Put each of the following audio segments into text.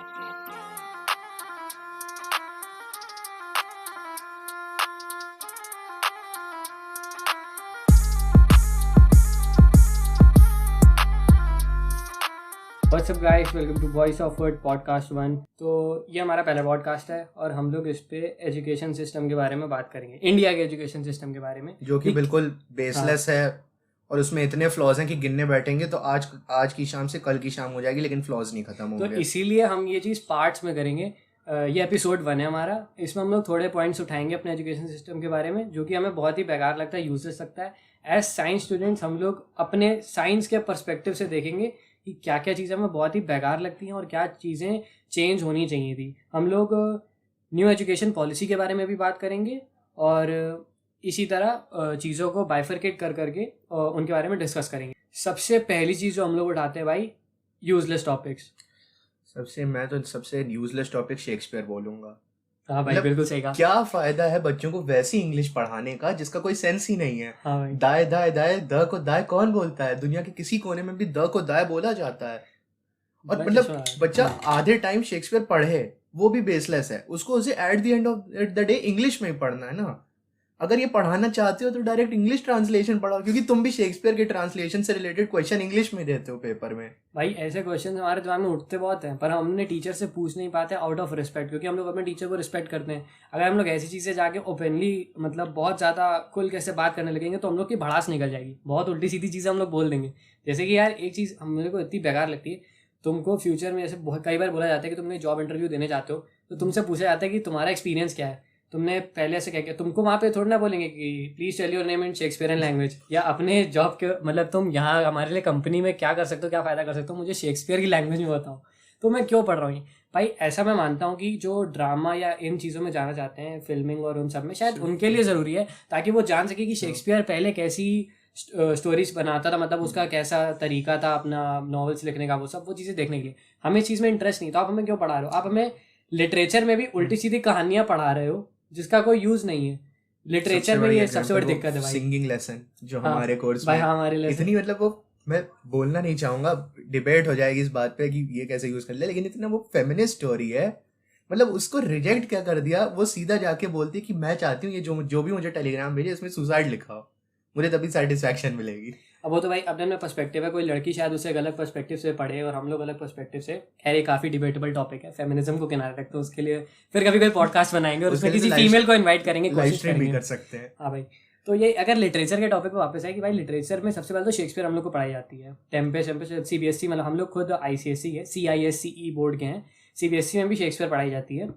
What's up guys, welcome to voice of word podcast 1। तो ये हमारा पहला पॉडकास्ट है और हम लोग इस पे एजुकेशन सिस्टम के बारे में बात करेंगे, इंडिया के एजुकेशन सिस्टम के बारे में, जो कि बिल्कुल बेसलेस है और उसमें इतने फ्लॉज हैं कि गिनने बैठेंगे तो आज की शाम से कल की शाम हो जाएगी, लेकिन फ्लॉज नहीं खत्म होंगे। तो इसीलिए हम ये चीज़ पार्ट्स में करेंगे। ये एपिसोड 1 है हमारा। इसमें हम लोग थोड़े पॉइंट्स उठाएंगे अपने एजुकेशन सिस्टम के बारे में, जो कि हमें बहुत ही बेकार लगता है, यूजलेस लगता है। एज साइंस स्टूडेंट्स हम लोग अपने साइंस के पर्सपेक्टिव से देखेंगे कि क्या क्या चीज़ें हमें बहुत ही बेकार लगती हैं और क्या चीज़ें चेंज होनी चाहिए थी। हम लोग न्यू एजुकेशन पॉलिसी के बारे में भी बात करेंगे और इसी तरह चीज़ों को बाइफरकेट कर करके उनके बारे में डिस्कस करेंगे। सबसे पहली चीज़ जो हम लोग उठाते हैं भाई, यूजलेस टॉपिक्स। मैं तो सबसे यूजलेस टॉपिक शेक्सपियर बोलूंगा। हाँ भाई, बिल्कुल सही कहा। क्या फायदा है बच्चों को वैसी इंग्लिश पढ़ाने का जिसका कोई सेंस ही नहीं है। हाँ भाई, दाए दाए दाए, द को दाए कौन बोलता है? दुनिया के किसी कोने में भी द को दाए बोला जाता है। और मतलब बच्चा आधे टाइम शेक्सपियर पढ़े वो भी बेसलेस है, उसको उसे at the end of the day English में ही पढ़ना है ना। अगर ये पढ़ाना चाहते हो तो डायरेक्ट इंग्लिश ट्रांसलेशन पढ़ाओ, क्योंकि तुम भी शेक्सपियर के ट्रांसलेशन से रिलेटेड क्वेश्चन इंग्लिश में देते हो पेपर में। भाई ऐसे क्वेश्चन हमारे दिमाग में उठते बहुत हैं, पर हमने टीचर से पूछ नहीं पाते आउट ऑफ रिस्पेक्ट, क्योंकि हम लोग अपने टीचर को रिस्पेक्ट करते हैं। अगर हम लोग ऐसी चीज़ें जाके ओपनली मतलब बहुत ज़्यादा खुल कैसे बात करने लगेंगे तो हम लोग की भड़ास निकल जाएगी, बहुत उल्टी सीधी चीज़ें हम लोग बोल देंगे। जैसे कि यार एक चीज़ मेरे को इतनी बेकार लगती है, तुमको फ्यूचर में जैसे बहुत कई बार बोला जाता है कि तुमने जॉब इंटरव्यू देने जाते हो तो तुमसे पूछा जाता है कि तुम्हारा एक्सपीरियंस क्या है, तुमने पहले से क्या किया। तुमको वहाँ पे थोड़ा ना बोलेंगे कि please tell your name in Shakespearean language, या अपने जॉब के मतलब तुम यहाँ हमारे लिए कंपनी में क्या कर सकते हो, क्या फ़ायदा कर सकते हो, मुझे शेक्सपियर की लैंग्वेज में बताओ, तो मैं क्यों पढ़ रहा हूँ। भाई ऐसा मैं मानता हूँ कि जो ड्रामा या इन चीज़ों में जाना चाहते हैं, फिल्मिंग और उन सब में, शायद उनके लिए ज़रूरी है ताकि वो जान सके कि शेक्सपियर पहले कैसी स्टोरीज बनाता था, मतलब उसका कैसा तरीका था अपना नॉवेल्स लिखने का, वो सब वो चीज़ें देखने के लिए। हमें इस चीज़ में इंटरेस्ट नहीं, तो आप हमें क्यों पढ़ा रहे हो? आप हमें लिटरेचर में भी उल्टी सीधी कहानियाँ पढ़ा रहे हो जिसका कोई यूज नहीं है। लिटरेचर में ये सबसे बड़ी दिक्कत है भाई। सिंगिंग लेसन जो हमारे कोर्स में हमारे लेसन इतनी मतलब वो मैं बोलना नहीं चाहूंगा, डिबेट हो जाएगी इस बात पे कि ये कैसे यूज कर ले, लेकिन इतना वो फेमिनिस्ट स्टोरी है, मतलब उसको रिजेक्ट क्या कर दिया। वो सीधा जाके बोलती है कि मैं चाहती हूँ ये जो भी मुझे टेलीग्राम भेजे इसमें सुसाइड लिखा हो, मुझे तभी सेटिस्फैक्शन मिलेगी। अब वो तो भाई अपने में पर्सपेक्टिव है, कोई लड़की शायद उसे अलग पर्सपेक्टिव से पढ़े और हम लोग अलग पर्सपेक्टिव से। खैर ये काफी डिबेटेबल टॉपिक है, फेमिनिज्म को किनारे रखते हैं, उसके लिए फिर कभी कोई पॉडकास्ट बनाएंगे और उसमें किसी फीमेल को इन्वाइट करेंगे, कोशिश भी कर सकते हैं। हाँ भाई, तो ये अगर लिटरेचर के टॉपिक पे वापस है कि भाई लिटरेचर में सबसे पहले तो शेक्सपियर हम लोग को पढ़ाई जाती है। टेम्पेस्ट CBSE, मतलब हम लोग खुद ICSE है, CISCE बोर्ड के हैं, CBSE में भी शेक्सपियर पढ़ाई जाती है।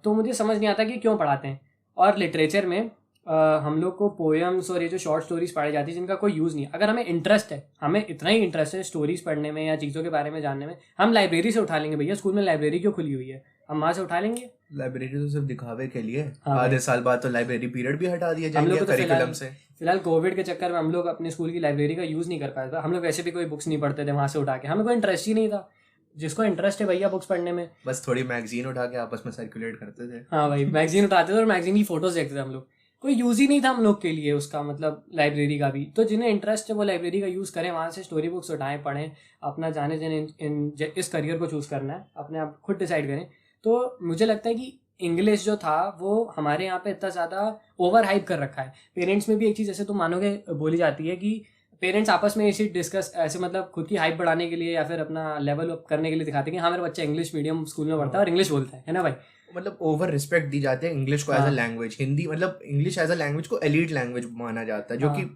तो मुझे समझ नहीं आता कि क्यों पढ़ाते हैं। और लिटरेचर में हम लोग को पोएम्स और ये जो शॉर्ट स्टोरीज पढ़ाई जाती है जिनका कोई यूज़ नहीं है। अगर हमें इंटरेस्ट है, हमें इतना ही इंटरेस्ट है स्टोरीज पढ़ने में या चीज़ों के बारे में जानने में, हम लाइब्रेरी से उठा लेंगे। भैया स्कूल में लाइब्रेरी क्यों खुली हुई है, हम वहाँ से उठा लेंगे। लाइब्रेरी तो सिर्फ दिखावे के लिए। आधे साल बाद तो लाइब्रेरी पीरियड भी हटा दिया जाएगा करिकुलम से। फिलहाल कोविड के चक्कर में हम लोग अपने स्कूल की लाइब्रेरी का यूज़ नहीं कर पाए थे। हम लोग वैसे भी कोई बुक्स नहीं पढ़ते थे वहाँ से उठा के, हमें कोई इंटरेस्ट ही नहीं था। जिसको इंटरेस्ट है भैया बुक्स पढ़ने में, बस थोड़ी मैगजीन उठा के आपस में सर्कुलेट करते थे। हाँ भाई, मैगजीन उठाते थे और मैगजीन की फोटोज देखते थे हम लोग। कोई यूज़ ही नहीं था हम लोग के लिए उसका, मतलब लाइब्रेरी का भी। तो जिन्हें इंटरेस्ट है वो लाइब्रेरी का यूज़ करें, वहाँ से स्टोरी बुक्स उठाएं, पढ़ें, अपना जाने जिन्हें इस करियर को चूज़ करना है अपने आप खुद डिसाइड करें। तो मुझे लगता है कि इंग्लिश जो था वो हमारे यहाँ पे इतना ज़्यादा ओवर हाइप कर रखा है। पेरेंट्स में भी एक चीज़ जैसे तुम मानोगे बोली जाती है कि पेरेंट्स आपस में इसी डिस्कस ऐसे मतलब खुद की हाइप बढ़ाने के लिए या फिर अपना लेवल अप करने के लिए दिखाते हैं कि हाँ मेरा बच्चा इंग्लिश मीडियम स्कूल में पढ़ता है और इंग्लिश बोलता है ना भाई। मतलब ओवर रिस्पेक्ट दी जाती है इंग्लिश को एज अ लैंग्वेज। हिंदी मतलब इंग्लिश एज अ लैंग्वेज को एलीट लैंग्वेज माना जाता है, जो कि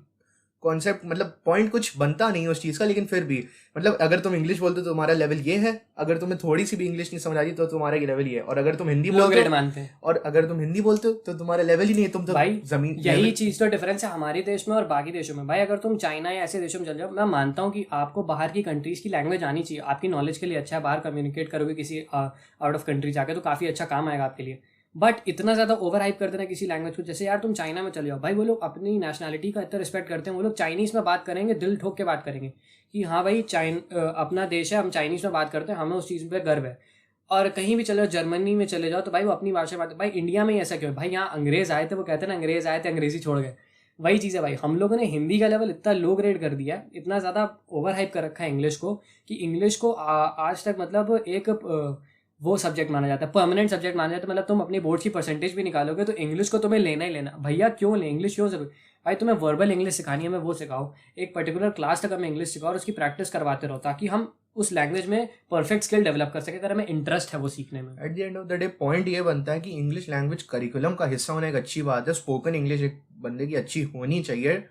कॉन्सेप्ट मतलब पॉइंट कुछ बनता नहीं उस चीज़ का, लेकिन फिर भी मतलब अगर तुम इंग्लिश बोलते हो तो तुम्हारा लेवल ये है, अगर तुम्हें थोड़ी सी भी इंग्लिश नहीं समझ आती तो तुम्हारा ये लेवल ये है, और अगर तुम हिंदी बोलते हो और अगर तुम हिंदी बोलते हो तो तुम्हारा लेवल ही नहीं है, तुम तो भाई जमीन। यही चीज़ तो डिफरेंस है हमारे देश में और बाकी देशों में। भाई अगर तुम चाइना या ऐसे देशों में चल जाओ, मैं मानता हूँ कि आपको बाहर की कंट्रीज की लैंग्वेज आनी चाहिए, आपकी नॉलेज के लिए अच्छा है, बाहर कम्युनिकेट करोगे किसी आउट ऑफ कंट्री जाके तो काफ़ी अच्छा काम आएगा आपके लिए। बट इतना ज़्यादा ओवर हाइप कर देना किसी लैंग्वेज को, जैसे यार तुम चाइना में चले जाओ, भाई वो लोग अपनी नेशनैलिटी का इतना रिस्पेक्ट करते हैं, वो लोग चाइनीज़ में बात करेंगे, दिल ठोक के बात करेंगे कि हाँ भाई अपना देश है, हम चाइनीज़ में बात करते हैं, हमें उस चीज़ पे गर्व है। और कहीं भी चले जाओ, जर्मनी में चले जाओ तो भाई वो अपनी भाषा में बात। भाई इंडिया में ऐसा क्यों है? भाई यहाँ अंग्रेज़ आए थे, वो कहते हैं ना अंग्रेज़ आए थे अंग्रेज़ी छोड़ गए, वही चीज़ है भाई। हम लोगों ने हिंदी का लेवल इतना लो ग्रेड कर दिया, इतना ज़्यादा ओवर हाइप कर रखा है इंग्लिश को कि इंग्लिश को आज तक मतलब एक वो सब्जेक्ट माना जाता है, परमानेंट सब्जेक्ट माना जाता है। मतलब तुम अपनी बोर्ड की परसेंटेज भी निकालोगे तो इंग्लिश को तुम्हें लेना ही लेना। भैया क्यों ले इंग्लिश, क्यों जरूरी भाई? तुम्हें वर्बल इंग्लिश सिखानी है, मैं वो सिखाओ, एक पर्टिकुलर क्लास तक हमें इंग्लिश सिखाओ और उसकी प्रैक्टिस करवाते रहो ताकि हम उस लैंग्वेज में परफेक्ट स्किल डेवलप कर सके, अगर हमें इंटरेस्ट है वो सीखने में। At the end of the day point ये बनता है कि इंग्लिश लैंग्वेज करिकुलम का हिस्सा होना एक अच्छी बात है। स्पोकन इंग्लिश एक बंदे की अच्छी होनी चाहिए,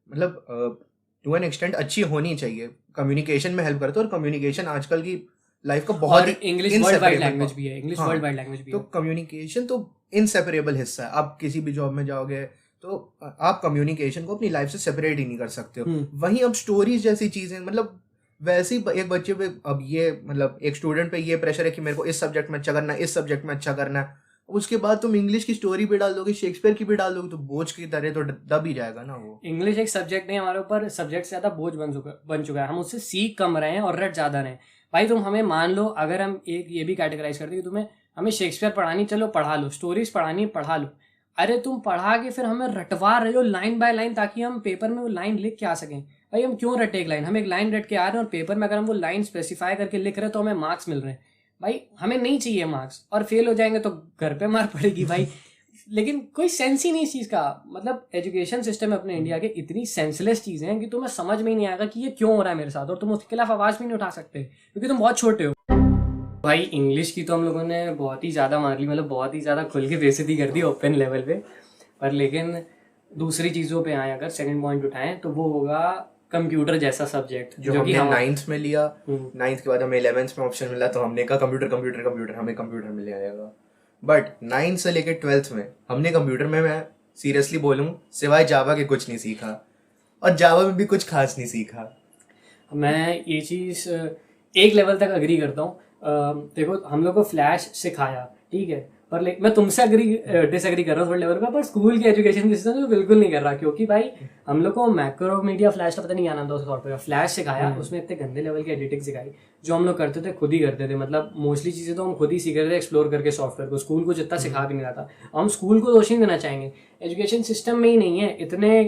मतलब टू एन एक्सटेंट अच्छी होनी चाहिए, कम्युनिकेशन में हेल्प करता है। और कम्युनिकेशन आजकल की लाइफ का बहुत ही इंग्लिश वर्ल्ड वाइड लैंग्वेज भी है, इंग्लिश वर्ल्ड वाइड लैंग्वेज भी तो है। कम्युनिकेशन तो इनसेपरेबल हिस्सा है। आप किसी भी जॉब में जाओगे तो आप कम्युनिकेशन को अपनी लाइफ से सेपरेट ही नहीं कर सकते हो। वहीं अब स्टोरीज जैसी चीजें, मतलब वैसे ही एक बच्चे पे अब ये, मतलब एक स्टूडेंट पे ये प्रेशर है कि मेरे को इस सब्जेक्ट में अच्छा करना है, इस सब्जेक्ट में अच्छा करना है, उसके बाद तुम इंग्लिश की स्टोरी भी डाल दोगे, शेक्सपियर की भी डाल दोगे, तो बोझ की तरह तो दब ही जाएगा ना वो। इंग्लिश एक सब्जेक्ट नहीं, हमारे ऊपर सब्जेक्ट से ज्यादा बोझ बन चुका है। हम उससे सीख कम रहे हैं और रट ज्यादा रहे हैं। भाई तुम हमें मान लो, अगर हम एक ये भी कैटेगराइज करते कि तुम्हें हमें शेक्सपियर पढ़ानी, चलो पढ़ा लो, स्टोरीज पढ़ानी पढ़ा लो। अरे तुम पढ़ा के फिर हमें रटवा रहे हो लाइन बाय लाइन ताकि हम पेपर में वो लाइन लिख के आ सकें। भाई हम क्यों रटे एक लाइन? हम एक लाइन रट के आ रहे हैं और पेपर में अगर हम वो लाइन स्पेसिफाई करके लिख रहे हैं तो हमें मार्क्स मिल रहे हैं। भाई हमें नहीं चाहिए मार्क्स, और फेल हो जाएंगे तो घर पे मार पड़ेगी भाई। लेकिन कोई सेंस ही नहीं इस चीज़ का। मतलब एजुकेशन सिस्टम है अपने इंडिया के इतनी सेंसलेस चीज़ें हैं कि तुम्हें समझ में ही नहीं आएगा कि ये क्यों हो रहा है मेरे साथ, और तुम उसके खिलाफ आवाज़ भी नहीं उठा सकते क्योंकि तुम बहुत छोटे हो। भाई इंग्लिश की तो हम लोगों ने बहुत ही ज़्यादा मार ली, मतलब बहुत ही ज़्यादा खुल के बेइज्जती कर दी ओपन लेवल पे। पर लेकिन दूसरी चीज़ों पे आए, अगर सेकंड पॉइंट उठाएं तो वो होगा कंप्यूटर जैसा सब्जेक्ट जो हमने 9th में लिया। 9th के बाद हमें 11th में ऑप्शन मिला तो हमने कहा कंप्यूटर कंप्यूटर कंप्यूटर, हमें कंप्यूटर मिल जाएगा। बट 9th से लेकर 12th में हमने कंप्यूटर में, मैं सीरियसली बोलूँ, सिवाय जावा के कुछ नहीं सीखा, और जावा में भी कुछ खास नहीं सीखा। मैं ये चीज़ एक लेवल तक अग्री करता हूँ। देखो हम लोग को फ्लैश सिखाया, ठीक है, पर मैं तुमसे डिसएग्री कर रहा हूँ थोड़े लेवल पर स्कूल की एजुकेशन सिस्टम तो बिल्कुल नहीं कर रहा, क्योंकि भाई हम लोग को मैक्रो मीडिया फ्लैश का पता नहीं क्या नाम था उस सॉफ्टवेयर, फ्लैश सिखाया, उसमें इतने गंदे लेवल की एडिटिंग सिखाई। जो हम लोग करते थे खुद ही करते थे, मतलब मोस्टली चीज़ें तो हम खुद ही सीख रहे थे एक्सप्लोर करके सॉफ्टवेयर को, स्कूल को जितना सिखा भी नहीं रहा था। हम स्कूल को दोष नहीं देना चाहेंगे, एजुकेशन सिस्टम में ही नहीं है, इतने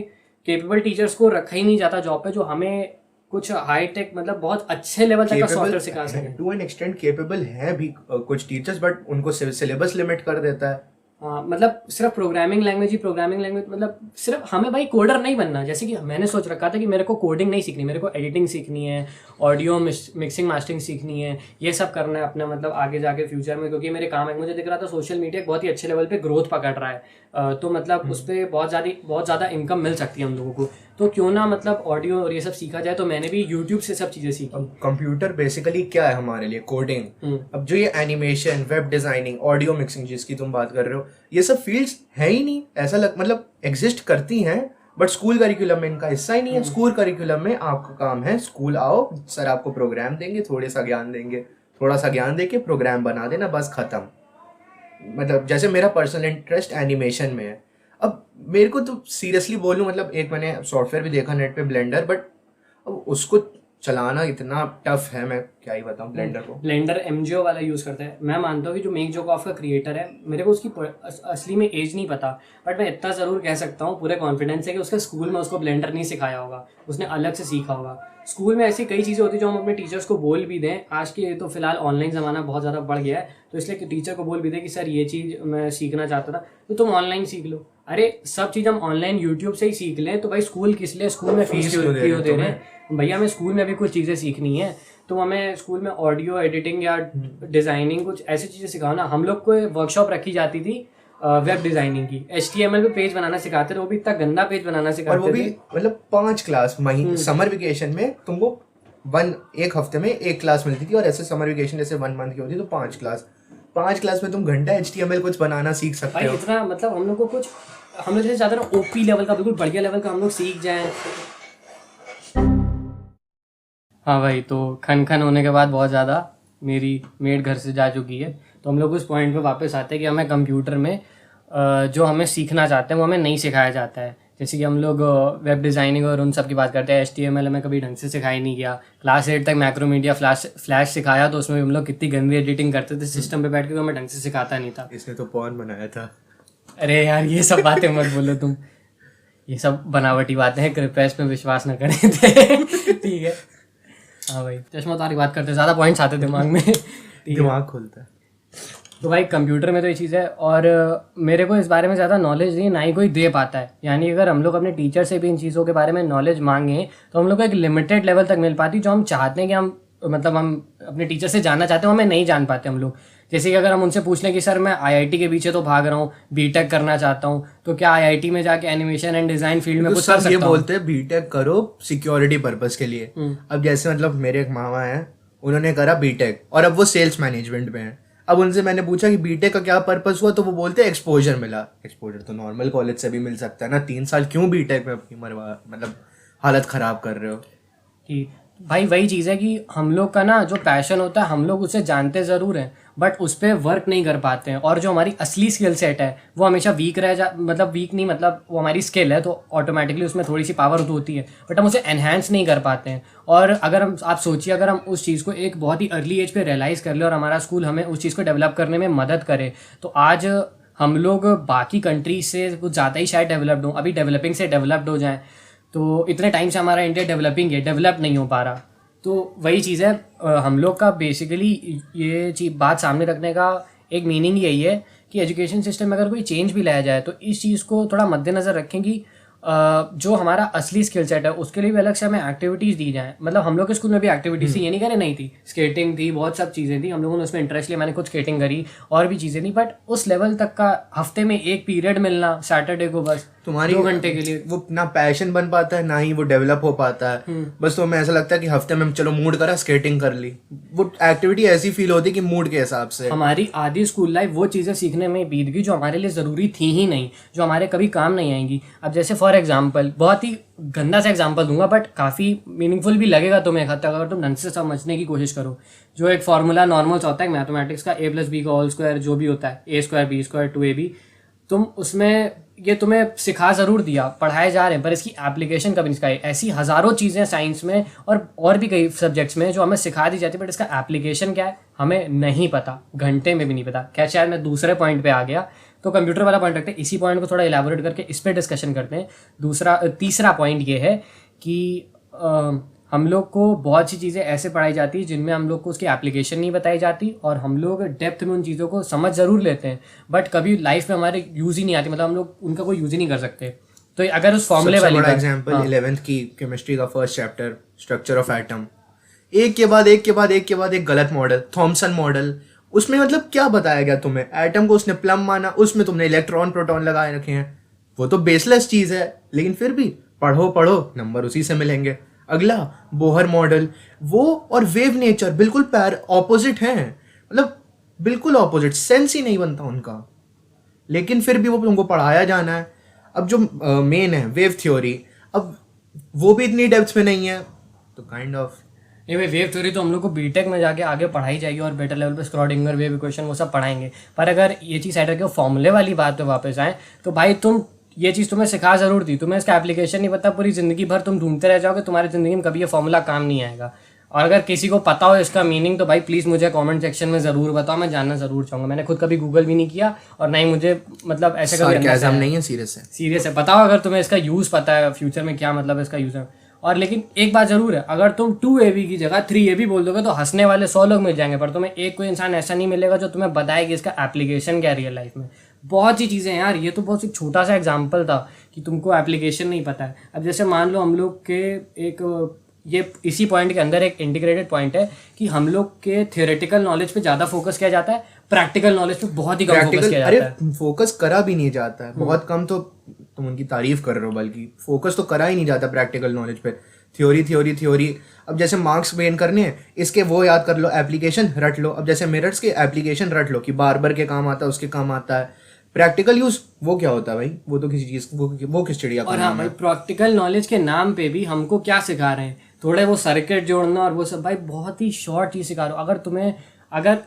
केपेबल टीचर्स को रखा ही नहीं जाता जॉब पे जो हमें कुछ हाई टेक, मतलब बहुत अच्छे लेवल तक का सॉफ्टवेयर सिखा सके। टू एन एक्सटेंट केपेबल है भी कुछ टीचर्स, बट उनको सिलेबस लिमिट कर देता है। हाँ, मतलब सिर्फ प्रोग्रामिंग लैंग्वेज ही प्रोग्रामिंग लैंग्वेज, मतलब सिर्फ हमें भाई कोडर नहीं बनना। जैसे कि मैंने सोच रखा था कि मेरे को कोडिंग नहीं सीखनी, मेरे को एडिटिंग सीखनी है, ऑडियो मिक्सिंग मास्टरिंग सीखनी है, ये सब करना है अपना, मतलब आगे जाके फ्यूचर में, क्योंकि मेरे काम है। मुझे दिख रहा था सोशल मीडिया बहुत ही अच्छे लेवल पे ग्रोथ पकड़ रहा है, तो मतलब उस पर बहुत ज़्यादा इनकम मिल सकती है हम लोगों को, तो क्यों ना मतलब ऑडियो और ये सब सीखा जाए। तो मैंने भी यूट्यूब से सब चीज़ें सीखी। कंप्यूटर बेसिकली क्या है हमारे लिए? कोडिंग। अब जो ये animation, web designing, audio mixing जिसकी तुम बात कर रहे हो, ये सब फील्ड्स है ही नहीं, ऐसा मतलब एग्जिस्ट करती हैं बट स्कूल करिकुलम में इनका हिस्सा ही नहीं है। स्कूल करिकुलम में आपका काम है, स्कूल आओ, सर आपको प्रोग्राम देंगे, थोड़ा सा ज्ञान देके प्रोग्राम बना देना, बस खत्म। मतलब जैसे मेरा पर्सनल इंटरेस्ट एनिमेशन में है, अब मेरे को तो सीरियसली बोलूं, मतलब एक मैंने सॉफ्टवेयर भी देखा नेट पे, ब्लेंडर, बट अब उसको चलाना इतना टफ है, मैं क्या ही बताऊं। ब्लेंडर एमजीओ वाला यूज़ करते हैं। मैं मानता हूँ कि जो मेक जोकॉफ का क्रिएटर है, मेरे को उसकी असली में एज नहीं पता, बट मैं इतना ज़रूर कह सकता हूँ पूरे कॉन्फिडेंस है कि उसके स्कूल में उसको ब्लेंडर नहीं सिखाया होगा, उसने अलग से सीखा होगा। स्कूल में ऐसी कई चीज़ें होती हैं जो हम अपने टीचर्स को बोल भी दें। आज की तो फिलहाल ऑनलाइन ज़माना बहुत ज़्यादा बढ़ गया है, तो इसलिए टीचर को बोल भी दें कि सर ये चीज़ मैं सीखना चाहता था, तो तुम ऑनलाइन सीख लो। अरे सब चीज़ हम ऑनलाइन यूट्यूब से ही सीख लें, तो भाई स्कूल किस लिए? स्कूल में फीस क्यों दे रहे हैं भैया? हमें स्कूल में भी कुछ चीज़ें सीखनी है, तो हमें स्कूल में ऑडियो एडिटिंग या डिज़ाइनिंग कुछ ऐसी चीज़ें सिखाओ ना। हम लोग को वर्कशॉप रखी जाती थी वेब डिजाइनिंग की, HTML पे पेज बनाना सिखाते थे, वो भी इतना गंदा पेज बनाना सिखाते थे, और वो भी मतलब 5 क्लास समर वेकेशन में तुमको एक हफ्ते में 1 क्लास मिलती थी, और ऐसे समर वेकेशन जैसे 1 मंथ की होती तो 5 क्लास में तुम घंटा HTML कुछ बनाना सीख सकते हो। इतना मतलब हम लोग को कुछ, हम लोग जैसे ज़्यादा OP लेवल का, बिल्कुल बढ़िया लेवल का हम लोग सीख जाएं। हाँ भाई, तो खन होने के बाद बहुत ज़्यादा मेरी मेड घर से जा चुकी है, तो हम लोग उस पॉइंट पे वापस आते हैं कि हमें कंप्यूटर में जो हमें सीखना चाहते हैं वो हमें नहीं सिखाया जाता है। जैसे कि हम लोग वेब डिज़ाइनिंग और उन सब की बात करते हैं, HTML हमें कभी ढंग से सिखाई नहीं गया। क्लास 8 तक मैक्रोमीडिया फ्लैश सिखाया, तो उसमें हम लोग कितनी गंदी एडिटिंग करते थे सिस्टम पे बैठ के, तो हमें ढंग से सिखाता नहीं था। इसने तो पॉर्न बनाया था। अरे यार ये सब बातें मत बोलो तुम, ये सब बनावटी बातें हैं, कृपया इस पर विश्वास न करें थे। ठीक है, हाँ भाई, चश्मा उतार की बात करते, ज़्यादा पॉइंट्स आते दिमाग में। दिमाग खुलता है। तो भाई कंप्यूटर में तो ये चीज़ है, और मेरे को इस बारे में ज़्यादा नॉलेज नहीं, ना ही कोई दे पाता है। यानी अगर हम लोग अपने टीचर से भी इन चीज़ों के बारे में नॉलेज मांगें तो हम लोग को एक लिमिटेड लेवल तक मिल पाती, जो हम चाहते हैं कि हम मतलब हम अपने टीचर से जानना चाहते हैं, हमें नहीं जान पाते हम लोग। जैसे कि अगर हम उनसे पूछ लें कि सर मैं आईआईटी के पीछे तो भाग रहा हूँ, बीटेक करना चाहता हूँ, तो क्या आईआईटी में जाके एनिमेशन एंड डिज़ाइन फील्ड में कुछ कर सकता हूँ? ये बोलते हैं बीटेक करो सिक्योरिटी पर्पस के लिए। अब जैसे मतलब मेरे एक मामा हैं, उन्होंने करा बीटेक और अब वो सेल्स मैनेजमेंट में है। अब उनसे मैंने पूछा कि बीटेक का क्या पर्पस हुआ, तो वो बोलते हैं एक्सपोजर मिला। एक्सपोजर तो नॉर्मल कॉलेज से भी मिल सकता है ना, 3 साल क्यों बीटेक में अपनी मतलब हालत खराब कर रहे हो? कि भाई वही चीज़ है कि हम लोग का ना जो पैशन होता है हम लोग उसे जानते ज़रूर हैं, बट उस पर वर्क नहीं कर पाते हैं, और जो हमारी असली स्किल सेट है वो हमेशा वीक मतलब वीक नहीं, मतलब वो हमारी स्किल है तो ऑटोमेटिकली उसमें थोड़ी सी पावर तो होती है, बट हम उसे एनहेंस नहीं कर पाते हैं। और अगर आप सोचिए, अगर हम उस चीज़ को एक बहुत ही अर्ली एज पे रियलाइज़ कर ले और हमारा स्कूल हमें उस चीज़ को डेवलप करने में मदद करे, तो आज हम लोग बाकी कंट्रीज से कुछ ज़्यादा ही शायद डेवलप्ड हों, अभी डेवलपिंग से डेवलप्ड हो जाएँ। तो इतने टाइम से हमारा इंडिया डेवलपिंग है, डेवलप नहीं हो पा रहा। तो वही चीज़ है, हम लोग का बेसिकली ये चीज़ बात सामने रखने का एक मीनिंग यही है कि एजुकेशन सिस्टम में अगर कोई चेंज भी लाया जाए तो इस चीज़ को थोड़ा मद्देनज़र रखें कि जो हमारा असली स्किल सेट है उसके लिए भी अलग से हमें एक्टिविटीज़ दी जाएँ। मतलब हम लोग के स्कूल में भी एक्टिविटीज़ थी, ये नहीं कह रहे नहीं थी, स्केटिंग थी, बहुत सब चीज़ें थी, हम लोगों ने उसमें इंटरेस्ट लिया, मैंने खुद स्केटिंग करी और भी चीज़ें थी, बट उस लेवल तक का हफ्ते में एक पीरियड मिलना सैटरडे को बस तुम्हारी 2 घंटे के लिए, वो ना पैशन बन पाता है ना ही वो डेवलप हो पाता है। बस तो हमें ऐसा लगता है कि हफ्ते में चलो मूड करा स्केटिंग कर ली, वो एक्टिविटी ऐसी फील होती है कि मूड के हिसाब से। हमारी आधी स्कूल लाइफ वो चीज़ें सीखने में बीत गई जो हमारे लिए ज़रूरी थी ही नहीं, जो हमारे कभी काम नहीं आएंगी। अब जैसे फॉर एग्जांपल, बहुत ही गंदा सा एग्जांपल दूंगा बट काफ़ी मीनिंगफुल भी लगेगा तुम्हें एक हद तक अगर तुम ढंग से समझने की कोशिश करो। जो एक फार्मूला नॉर्मल होता है मैथमेटिक्स का, a+b का होल स्क्वायर जो भी होता है, a² b² 2ab, तुम उसमें ये तुम्हें सिखा ज़रूर दिया, पढ़ाए जा रहे हैं, पर इसकी एप्लीकेशन कभी नहीं सिखाई। ऐसी हज़ारों चीज़ें साइंस में और भी कई सब्जेक्ट्स में जो हमें सिखा दी जाती है, बट इसका एप्लीकेशन क्या है हमें नहीं पता, घंटे में भी नहीं पता। खैर शायद मैं दूसरे पॉइंट पे आ गया, तो कंप्यूटर वाला पॉइंट रखते हैं, इसी पॉइंट को थोड़ा इलेबोरेट करके इस पर डिस्कशन करते हैं। तीसरा पॉइंट ये है कि हम लोग को बहुत सी चीज़ें ऐसे पढ़ाई जाती है जिनमें हम लोग को उसकी एप्लीकेशन नहीं बताई जाती, और हम लोग डेप्थ में उन चीज़ों को समझ ज़रूर लेते हैं बट कभी लाइफ में हमारे यूज़ ही नहीं आती, मतलब हम लोग उनका कोई यूज़ ही नहीं कर सकते। तो अगर उस फॉर्मूले वाली एग्जांपल 11th की केमिस्ट्री का first chapter structure of atom, एक के बाद एक गलत मॉडल, थॉमसन मॉडल, उसमें मतलब क्या बताया गया तुम्हें? एटम को उसने प्लम माना, उसमें तुमने इलेक्ट्रॉन प्रोटॉन लगाए रखे हैं, वो तो बेसलेस चीज़ है, लेकिन फिर भी पढ़ो नंबर उसी से मिलेंगे। अगला बोहर मॉडल, वो और वेव नेचर बिल्कुल ऑपोजिट हैं, मतलब बिल्कुल ऑपोजिट, सेंस ही नहीं बनता उनका, लेकिन फिर भी वो तुमको पढ़ाया जाना है। अब जो मेन है वेव थ्योरी, अब वो भी इतनी डेप्थ में नहीं है, तो काइंड ऑफ नहीं भाई, वेव थ्योरी तो हम लोग को बीटेक में जाके आगे पढ़ाई जाएगी और बेटर लेवल पे स्क्रॉडिंगर, वेव इक्वेशन वो सब पढ़ाएंगे। पर अगर ये चीज़ साइड रखे फॉर्मूले वाली बात पे वापस आए तो भाई तुम ये चीज़ तुम्हें सिखा ज़रूर दी, तुम्हें इसका एप्लीकेशन नहीं पता, पूरी ज़िंदगी भर तुम ढूंढते रह जाओगे, तुम्हारी ज़िंदगी में कभी ये फॉर्मूला काम नहीं आएगा। और अगर किसी को पता हो इसका मीनिंग तो भाई प्लीज़ मुझे कमेंट सेक्शन में ज़रूर बताओ, मैं जानना ज़रूर चाहूँगा। मैंने खुद कभी गूगल भी नहीं किया और ना ही मुझे मतलब ऐसे कभी नहीं है, सीरियस है। बताओ अगर तुम्हें इसका यूज़ पता है फ्यूचर में क्या मतलब इसका यूज़ है। और लेकिन एक बात ज़रूर है, अगर तुम 2ab की जगह 3ab बोल दोगे तो हंसने वाले 100 लोग मिल जाएंगे, पर तुम्हें एक कोई इंसान ऐसा नहीं मिलेगा जो तुम्हें बताए कि इसका एप्लीकेशन क्या है रियल लाइफ में। बहुत सी चीज़ें हैं यार, ये तो बहुत एक छोटा सा एग्जांपल था कि तुमको एप्लीकेशन नहीं पता है। अब जैसे मान लो हम लोग के एक ये इसी पॉइंट के अंदर एक इंटीग्रेटेड पॉइंट है कि हम लोग के थियोरेटिकल नॉलेज पे ज़्यादा फोकस किया जाता है, प्रैक्टिकल नॉलेज पे बहुत ही कम फोकस किया जाता है। अरे फोकस करा भी नहीं जाता है, बहुत कम, तो तुम उनकी तारीफ कर रहे हो, बल्कि फोकस तो करा ही नहीं जाता प्रैक्टिकल नॉलेज पे। थ्योरी। अब जैसे मार्क्स गेन करने हैं, इसके वो याद कर लो, एप्लीकेशन रट लो। अब जैसे मिरर्स के एप्लीकेशन रट लो कि बार के काम आता है, उसके काम आता है। प्रैक्टिकल यूज वो क्या होता है भाई? वो तो किसी चीज वो किस चिड़िया का और हाँ भाई, प्रैक्टिकल नॉलेज के नाम पे भी हमको क्या सिखा रहे हैं, थोड़े वो सर्किट जोड़ना और वो सब, भाई बहुत ही शॉर्ट चीज़ सिखा रहे हो। अगर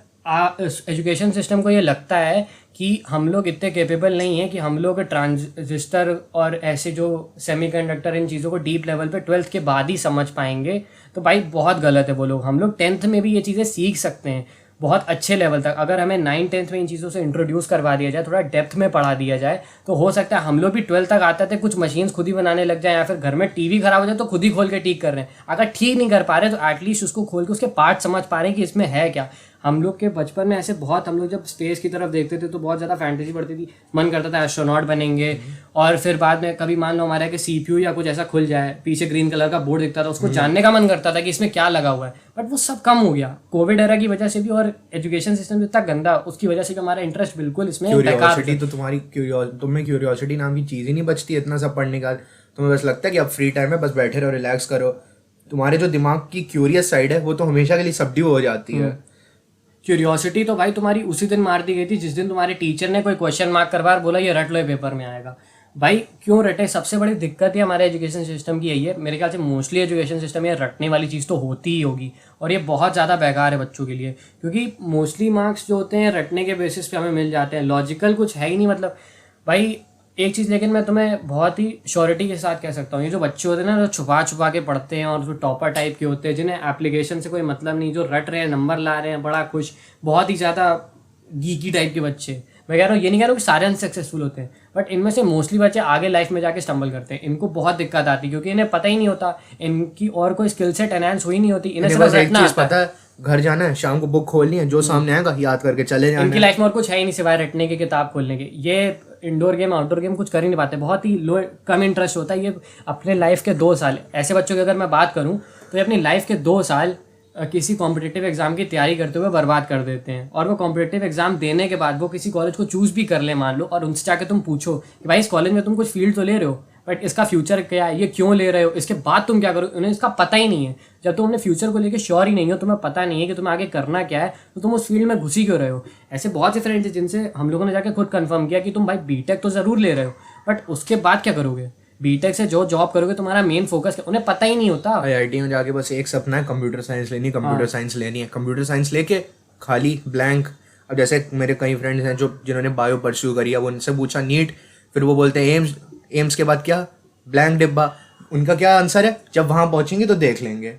एजुकेशन सिस्टम को ये लगता है कि हम लोग इतने कैपेबल नहीं हैं कि हम लोग ट्रांजिस्टर और ऐसे जो सेमीकंडक्टर इन चीज़ों को डीप लेवल पे 12th के बाद ही समझ पाएंगे, तो भाई बहुत गलत है वो लोग। हम लोग 10th में भी ये चीज़ें सीख सकते हैं बहुत अच्छे लेवल तक। अगर हमें 9th-10th में इन चीज़ों से इंट्रोड्यूस करवा दिया जाए, थोड़ा डेप्थ में पढ़ा दिया जाए, तो हो सकता है हम लोग भी 12th तक आते थे कुछ मशीन्स खुद ही बनाने लग जाए, या फिर घर में टीवी खराब हो जाए तो खुद ही खोल के ठीक कर रहे हैं। अगर ठीक नहीं कर पा रहे तो एटलीस्ट उसको खोल के उसके पार्ट समझ पा रहे हैं कि इसमें है क्या। हम लोग के बचपन में ऐसे बहुत, हम लोग जब स्पेस की तरफ देखते थे तो बहुत ज़्यादा फैंटेसी पड़ती थी, मन करता था एस्ट्रोनॉट बनेंगे, और फिर बाद में कभी मान लो हमारे यहाँ CPU या कुछ ऐसा खुल जाए, पीछे ग्रीन कलर का बोर्ड दिखता था, उसको जानने का मन करता था कि इसमें क्या लगा हुआ है। बट वो सब कम हो गया कोविड एरा की वजह से भी, और एजुकेशन सिस्टम इतना गंदा, उसकी वजह से भी हमारा इंटरेस्ट बिल्कुल इसमें क्यूरियोसिटी तो तुम्हें क्यूरियोसिटी नाम की चीज़ ही नहीं बचती इतना सब पढ़ने का। तुम्हें बस लगता है कि अब फ्री टाइम है, बस बैठे रहो, रिलैक्स करो। तुम्हारे जो दिमाग की क्यूरियस साइड है वो तो हमेशा के लिए सबड्यू हो जाती है। क्यूरियोसिटी तो भाई तुम्हारी उसी दिन मार दी गई थी जिस दिन तुम्हारे टीचर ने कोई क्वेश्चन मार्क करवा बोला ये रट लो, ये पेपर में आएगा। भाई क्यों रटे? सबसे बड़ी दिक्कत ही हमारे एजुकेशन सिस्टम की यही है। मेरे ख्याल से मोस्टली एजुकेशन सिस्टम ये रटने वाली चीज़ तो होती ही होगी, और ये बहुत ज़्यादा बेकार है बच्चों के लिए, क्योंकि मोस्टली मार्क्स जो होते हैं रटने के बेसिस पे हमें मिल जाते हैं, लॉजिकल कुछ है ही नहीं। मतलब भाई एक चीज़ लेकिन मैं तुम्हें बहुत ही श्योरिटी के साथ कह सकता हूँ, ये जो बच्चे होते हैं ना, जो छुपा छुपा के पढ़ते हैं और जो टॉपर टाइप के होते हैं, जिन्हें एप्लीकेशन से कोई मतलब नहीं, जो रट रहे हैं, नंबर ला रहे हैं, बड़ा खुश, बहुत ही ज़्यादा गीकी टाइप के बच्चे, मैं कह रहा हूँ, ये नहीं कह रहा हूँ कि सारे अनसक्सेसफुल होते हैं, बट इनमें से मोस्टली बच्चे आगे लाइफ में जाके स्टम्बल करते हैं। इनको बहुत दिक्कत आती है क्योंकि इन्हें पता ही नहीं होता, इनकी और कोई स्किल सेट एनहांस हुई नहीं होती, इन्हें बस एक चीज पता है, घर जाना है, शाम को बुक खोलनी है, जो सामने आएगा याद करके चले जाना है। इनकी लाइफ में और कुछ है ही नहीं सिवाय रटने के, किताब खोलने के। ये इंडोर गेम आउटडोर गेम कुछ कर ही नहीं पाते, बहुत ही लो कम इंटरेस्ट होता है। ये अपने लाइफ के 2 साल, ऐसे बच्चों की अगर मैं बात करूँ तो ये अपनी लाइफ के 2 साल किसी कॉम्पिटिटिव एग्जाम की तैयारी करते हुए बर्बाद कर देते हैं, और वो कॉम्पिटिटिव एग्जाम देने के बाद वो किसी कॉलेज को चूज भी कर ले मान लो, और उनसे जाके तुम पूछो कि भाई इस कॉलेज में तुम कुछ फील्ड तो ले रहे हो, बट इसका फ्यूचर क्या है, ये क्यों ले रहे हो, इसके बाद तुम क्या करो, उन्हें इसका पता ही नहीं है। जब तुम अपने फ्यूचर को लेकर श्योर ही नहीं हो, तुम्हें पता नहीं है कि तुम्हें आगे करना क्या है, तो तुम उस फील्ड में घुसी क्यों रहे हो। ऐसे बहुत से फ्रेंड्स हैं जिनसे हम लोगों ने जाकर खुद कंफर्म किया कि तुम भाई बीटेक तो ज़रूर ले रहे हो, बट उसके बाद क्या करोगे, बीटेक से जो जॉब करोगे तुम्हारा मेन फोकस क्या, उन्हें पता ही नहीं होता। आईआईटी में जाके बस एक सपना है, कंप्यूटर साइंस लेनी है, कंप्यूटर साइंस लेनी है, कंप्यूटर साइंस लेके खाली ब्लैंक। अब जैसे मेरे कई फ्रेंड्स हैं जो जिन्होंने बायो परस्यू करी, अब उनसे पूछा नीट, फिर वो बोलते हैं एम्स, एम्स के बाद क्या, ब्लैंक डिब्बा। उनका क्या आंसर है, जब वहां पहुंचेंगे तो देख लेंगे।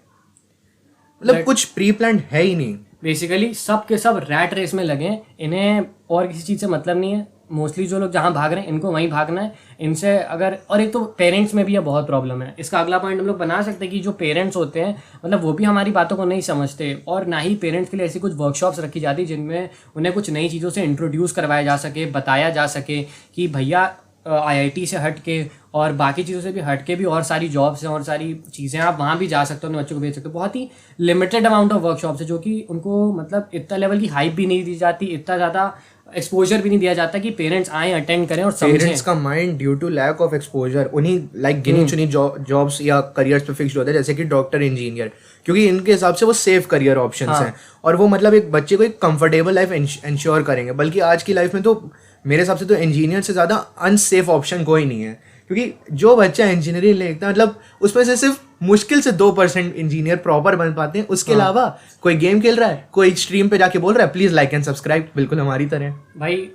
मतलब कुछ प्री प्लान है ही नहीं। बेसिकली सब के सब रैट रेस में लगे, इन्हें और किसी चीज़ से मतलब नहीं है। मोस्टली जो लोग जहाँ भाग रहे हैं इनको वहीं भागना है, इनसे अगर, और एक तो पेरेंट्स में भी ये बहुत प्रॉब्लम है। इसका अगला पॉइंट हम लोग बना सकते हैं कि जो पेरेंट्स होते हैं, मतलब वो भी हमारी बातों को नहीं समझते, और ना ही पेरेंट्स के लिए ऐसी कुछ वर्कशॉप्स रखी जाती जिनमें उन्हें कुछ नई चीज़ों से इंट्रोड्यूस करवाया जा सके, बताया जा सके कि भैया आईआईटी से हट के और बाकी चीज़ों से भी हट के भी और सारी जॉब्स हैं और सारी चीज़ें, आप वहाँ भी जा सकते हो, अपने बच्चों को भेज सकते हो। बहुत ही लिमिटेड अमाउंट ऑफ वर्कशॉप्स है जो कि उनको मतलब इतना लेवल की हाइप भी नहीं दी जाती, इतना ज़्यादा एक्सपोजर भी नहीं दिया जाता कि पेरेंट्स आए, अटेंड करें और समझें। पेरेंट्स का mind due to lack of exposure उन्हीं लाइक गिनी चुनी जॉब्स या करियर्स पे फिक्स्ड होता है, जैसे कि डॉक्टर, इंजीनियर, क्योंकि इनके हिसाब से वो सेफ करियर ऑप्शंस हैं, और वो मतलब एक बच्चे को एक कंफर्टेबल लाइफ इंश्योर करेंगे। बल्कि आज की लाइफ में तो मेरे हिसाब से तो इंजीनियर से ज़्यादा अनसेफ ऑप्शन कोई नहीं है, क्योंकि जो बच्चा इंजीनियरिंग लेता है मतलब उसमें से सिर्फ मुश्किल से 2% इंजीनियर प्रॉपर बन पाते हैं। उसके अलावा कोई गेम खेल रहा है, कोई स्ट्रीम पे जाके बोल रहा है प्लीज लाइक एंड सब्सक्राइब, बिल्कुल हमारी तरह। भाई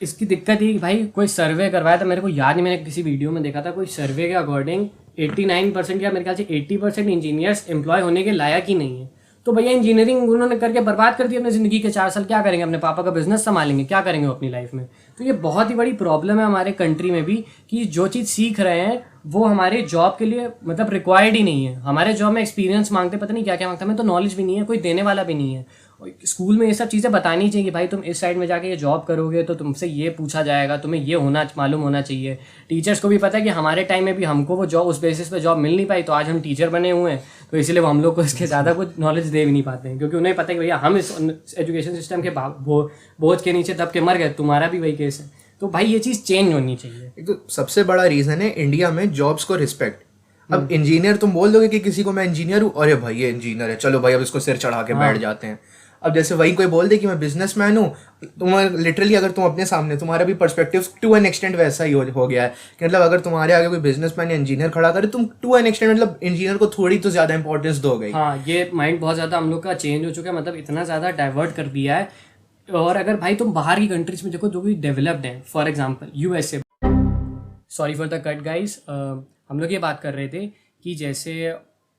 इसकी दिक्कत ही भाई, कोई सर्वे करवाया था, मेरे को याद नहीं, मैंने किसी वीडियो में देखा था, कोई सर्वे के अकॉर्डिंग 89% या मेरे ख्याल से 80% इंजीनियर्स एम्प्लॉय होने के लायक ही नहीं है। तो भैया इंजीनियरिंग उन्होंने करके बर्बाद कर दी अपनी ज़िंदगी के 4 साल, क्या करेंगे, अपने पापा का बिजनेस संभालेंगे, क्या करेंगे वो अपनी लाइफ में। तो ये बहुत ही बड़ी प्रॉब्लम है हमारे कंट्री में भी कि जो चीज़ सीख रहे हैं वो हमारे जॉब के लिए मतलब रिक्वायर्ड ही नहीं है। हमारे जॉब में एक्सपीरियंस मांगते, पता नहीं क्या क्या मांगता, हमें तो नॉलेज भी नहीं है, कोई देने वाला भी नहीं है। स्कूल में ये सब चीज़ें बतानी चाहिए कि भाई तुम इस साइड में जाके ये जॉब करोगे तो तुमसे ये पूछा जाएगा, तुम्हें ये होना मालूम होना चाहिए। टीचर्स को भी पता है कि हमारे टाइम में भी हमको वो जॉब उस बेसिस पे जॉब मिल नहीं पाई, तो आज हम टीचर बने हुए हैं, तो इसलिए वो हम लोग को इसके ज़्यादा कुछ नॉलेज दे भी नहीं पाते हैं, क्योंकि उन्हें पता है कि भैया हम इस एजुकेशन सिस्टम के बोझ के नीचे दब के मर गए, तुम्हारा भी वही केस है। तो भाई ये चीज़ चेंज होनी चाहिए। एक तो सबसे बड़ा रीज़न है इंडिया में जॉब्स को रिस्पेक्ट। अब इंजीनियर तुम बोल दोगे कि किसी को मैं इंजीनियर हूँ, अरे भाई ये इंजीनियर है, चलो भाई अब इसको सिर चढ़ा के बैठ जाते हैं। अब जैसे वही कोई बोल दे कि मैं बिजनेसमैन हूँ, तुम लिटरली अगर तुम अपने सामने, तुम्हारा भी पर्सपेक्टिव टू एन एक्सटेंट वैसा ही हो गया है कि मतलब अगर तुम्हारे आगे कोई बिजनेसमैन या इंजीनियर खड़ा करे, तुम टू एन एक्सटेंट मतलब इंजीनियर को थोड़ी तो ज्यादा इंपॉर्टेंस दोगे। हाँ, ये माइंड बहुत ज्यादा हम लोग का चेंज हो चुका है, मतलब इतना ज्यादा डाइवर्ट कर दिया है। और अगर भाई तुम बाहर की कंट्रीज में देखो जो भी डेवलप्ड है, for example USA, sorry for the cut guys, हम लोग ये बात कर रहे थे कि जैसे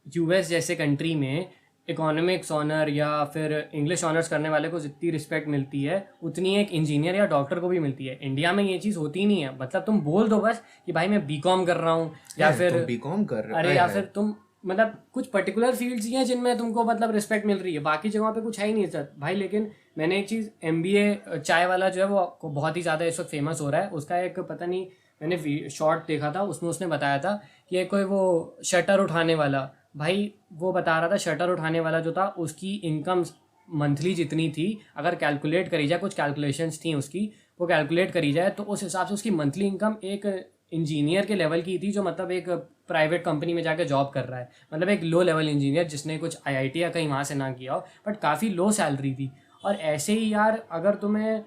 यूएस जैसे कंट्री में इकोनॉमिक्स ऑनर या फिर इंग्लिश ऑनर्स करने वाले को जितनी रिस्पेक्ट मिलती है उतनी एक इंजीनियर या डॉक्टर को भी मिलती है। इंडिया में ये चीज़ होती नहीं है। मतलब तुम बोल दो बस कि भाई मैं बीकॉम कर रहा हूँ, या फिर बीकॉम कर रहे हो, अरे या फिर तुम मतलब कुछ पर्टिकुलर फील्ड्स ही हैं जिनमें तुमको मतलब रिस्पेक्ट मिल रही है, बाकी जगहों पे कुछ है ही नहीं सर भाई। लेकिन मैंने एक चीज़ MBA चाय वाला जो है वो बहुत ही ज़्यादा इस वक्त फेमस हो रहा है, उसका एक पता नहीं मैंने शॉर्ट देखा था, उसमें उसने बताया था कि एक कोई वो शटर उठाने वाला भाई, वो बता रहा था शटर उठाने वाला जो था उसकी इनकम मंथली जितनी थी, अगर कैलकुलेट करी जाए, कुछ कैलकुलेशंस थी उसकी, वो कैलकुलेट करी जाए तो उस हिसाब से उसकी मंथली इनकम एक इंजीनियर के लेवल की थी, जो मतलब एक प्राइवेट कंपनी में जाकर जॉब कर रहा है, मतलब एक लो लेवल इंजीनियर जिसने कुछ IIT या कहीं वहाँ से ना किया हो, बट काफ़ी लो सैलरी थी। और ऐसे ही यार अगर तुम्हें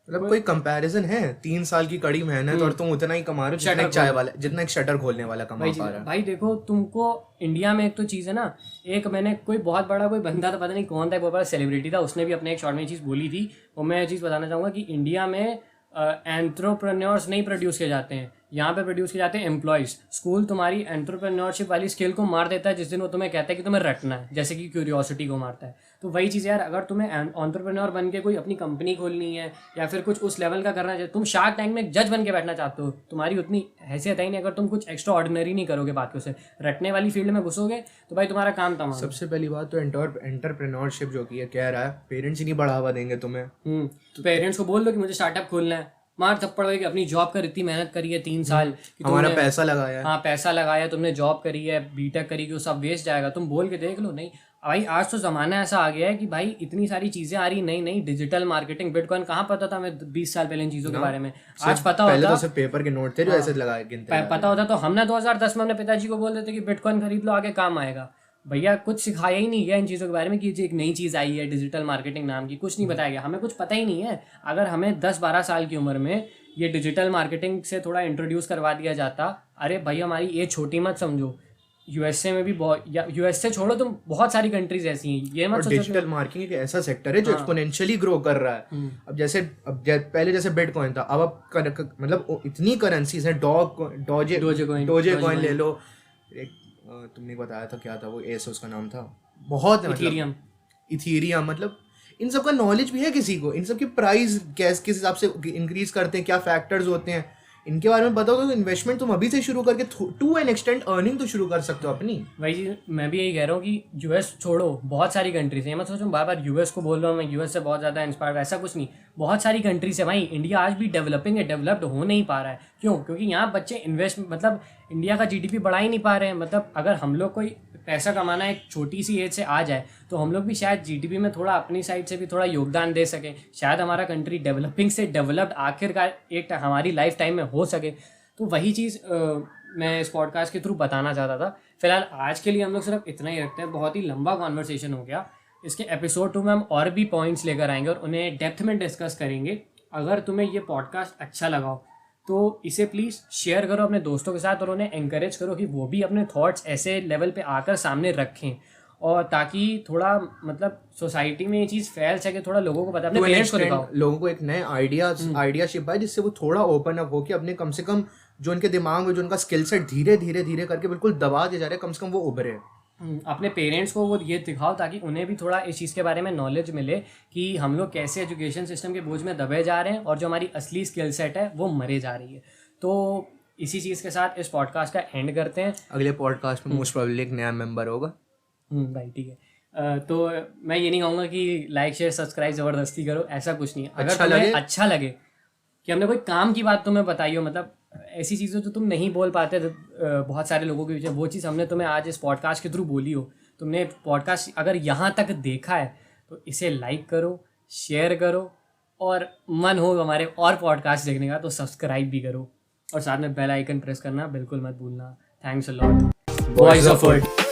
मतलब कोई कंपैरिजन है 3 साल की कड़ी मेहनत और तुम उतना ही कमा रहे हो जितना एक चाय वाला, जितना एक शटर खोलने वाला कमा पा रहा है। भाई देखो तुमको इंडिया में एक तो चीज़ है ना, एक मैंने कोई बहुत बड़ा कोई बंदा था, पता नहीं कौन था, बहुत बड़ा सेलिब्रिटी था, उसने भी अपने एक शॉर्ट में ये चीज़ बोली थी, वो मैं ये चीज़ बताना चाहूँगा कि इंडिया में एंट्रोप्रेन्योर्स नहीं प्रोड्यूस किए जाते हैं, यहाँ पे प्रोड्यूस किए जाते हैं एम्प्लॉयज़। स्कूल तुम्हारी एंट्रप्रेन्योरशिप वाली स्किल को मार देता है जिस दिन वो तुम्हें कहता है कि तुम्हें रटना है, जैसे कि क्यूरियोसिटी को मारता है। तो वही चीज़ यार, अगर तुम्हें एंट्रप्रेन्योर बन के कोई अपनी कंपनी खोलनी है या फिर कुछ उस लेवल का करना चाहिए, तुम शार्क टैंक में एक जज बन के बैठना चाहते हो, तुम्हारी उतनी हैसियत है ही नहीं, अगर तुम कुछ एक्स्ट्रा ऑर्डिनरी नहीं करोगे बाकियों से, रटने वाली फील्ड में घुसोगे तो भाई तुम्हारा काम तमाम। सबसे पहली बात तो एंटरप्रेन्योरशिप जो की है कह रहा है, पेरेंट्स ही नहीं बढ़ावा देंगे तुम्हें। तो पेरेंट्स को बोल दो कि मुझे स्टार्टअप खोलना है, मार थप्पड़ भाई कि अपनी जॉब कर, इतनी मेहनत करी है 3 साल, हमारा पैसा लगाया है, हाँ पैसा लगाया, तुमने जॉब करी है, बीटेक करी, कि वो सब वेस्ट जाएगा, तुम बोल के देख लो। नहीं भाई, आज तो ज़माना ऐसा आ गया है कि भाई इतनी सारी चीज़ें आ रही, नई नई डिजिटल मार्केटिंग, बिटकॉइन, कहाँ पता था हमें 20 साल पहले इन चीज़ों के बारे में। आज पता पहले होता, तो सिर्फ पेपर के नोट थे जो ऐसे लगाए गिनते, पता होता तो हमने 2010 में अपने पिताजी को बोल देते कि बिटकॉइन खरीद लो, आगे काम आएगा। भैया कुछ सिखाया ही नहीं गया इन चीज़ों के बारे में कि एक नई चीज़ आई है डिजिटल मार्केटिंग नाम की, कुछ नहीं बताया गया, हमें कुछ पता ही नहीं है। अगर हमें 10-12 साल की उम्र में ये डिजिटल मार्केटिंग से थोड़ा इंट्रोड्यूस करवा दिया जाता, अरे भाई हमारी एज छोटी मत समझो, USA में भी बहुत, या US से छोड़ो तुम, बहुत सारी कंट्रीज ऐसी हैं, ये मत सोचो। डिजिटल मार्केटिंग एक ऐसा सेक्टर है जो एक्सपोनेंशियली ग्रो कर रहा है। अब पहले जैसे बिटकॉइन था, अब मतलब इतनी करेंसीज हैं, डोजे कॉइन ले लो, तुमने बताया था क्या था वो, ऐसे उसका नाम था, बहुत इथीरियम, मतलब इन सब का नॉलेज भी है किसी को, इन सब की प्राइस किस हिसाब से इंक्रीज करते हैं, क्या फैक्टर्स होते हैं, इनके बारे में बताओ तो इन्वेस्टमेंट तुम अभी से शुरू करके टू एन एक्सटेंट अर्निंग तो शुरू कर सकते हो अपनी। भाई मैं भी यही कह रहा हूँ कि US छोड़ो, बहुत सारी कंट्रीज हैं, मैं सोचूं बार बार US को बोल रहा हूँ मैं, US से बहुत ज़्यादा इंस्पायर्ड, ऐसा कुछ नहीं, बहुत सारी कंट्रीज है भाई। इंडिया आज भी डेवलपिंग है, डेवलप्ड हो नहीं पा रहा है, क्यों? क्योंकि यहाँ बच्चे इन्वेस्ट, मतलब इंडिया का GDP बढ़ा ही नहीं पा रहे हैं। मतलब अगर हम लोग कोई पैसा कमाना एक छोटी सी एज से आ जाए तो हम लोग भी शायद GDP में थोड़ा अपनी साइड से भी थोड़ा योगदान दे सकें, शायद हमारा कंट्री डेवलपिंग से डेवलप्ड आखिरकार एक हमारी लाइफ टाइम में हो सके। तो वही चीज़ मैं इस पॉडकास्ट के थ्रू बताना चाहता था। फिलहाल आज के लिए हम लोग सिर्फ इतना ही रखते हैं, बहुत ही लंबा कॉन्वर्सेशन हो गया। इसके एपिसोड 2 में हम और भी पॉइंट्स लेकर आएंगे और उन्हें डेप्थ में डिस्कस करेंगे। अगर तुम्हें ये पॉडकास्ट अच्छा लगा हो तो इसे प्लीज़ शेयर करो अपने दोस्तों के साथ और उन्हें एनकरेज करो कि वो भी अपने थॉट्स ऐसे लेवल पे आकर सामने रखें, और ताकि थोड़ा मतलब सोसाइटी में ये चीज़ फैल सके, थोड़ा लोगों को पता, अपने पेरेंट्स को दिखाओ, लोगों को एक नए आइडियाशिप आए जिससे वो थोड़ा ओपन अप हो कि अपने कम से कम जो उनके दिमाग में जो उनका स्किल सेट धीरे धीरे करके बिल्कुल दबा दिया जा रहा है, कम से कम वो उभरे। अपने पेरेंट्स को वो ये दिखाओ ताकि उन्हें भी थोड़ा इस चीज़ के बारे में नॉलेज मिले कि हम लोग कैसे एजुकेशन सिस्टम के बोझ में दबे जा रहे हैं और जो हमारी असली स्किल सेट है वो मरे जा रही है। तो इसी चीज़ के साथ इस पॉडकास्ट का एंड करते हैं। अगले पॉडकास्ट में मोस्ट प्रोबेबली एक नया मेंबर होगा। भाई ठीक है। तो मैं ये नहीं कहूँगा कि लाइक शेयर सब्सक्राइब ज़बरदस्ती करो, ऐसा कुछ नहीं है। अगर तुम्हें अच्छा लगे कि हमने कोई काम की बात तुम्हें बताई हो, मतलब ऐसी चीज़ें जो तुम नहीं बोल पाते बहुत सारे लोगों के बीच में, वो चीज़ हमने तुम्हें आज इस पॉडकास्ट के थ्रू बोली हो, तुमने पॉडकास्ट अगर यहाँ तक देखा है तो इसे लाइक करो, शेयर करो, और मन हो हमारे और पॉडकास्ट देखने का तो सब्सक्राइब भी करो, और साथ में बेल आइकन प्रेस करना बिल्कुल मत भूलना। Thanks a lot. Voice of word.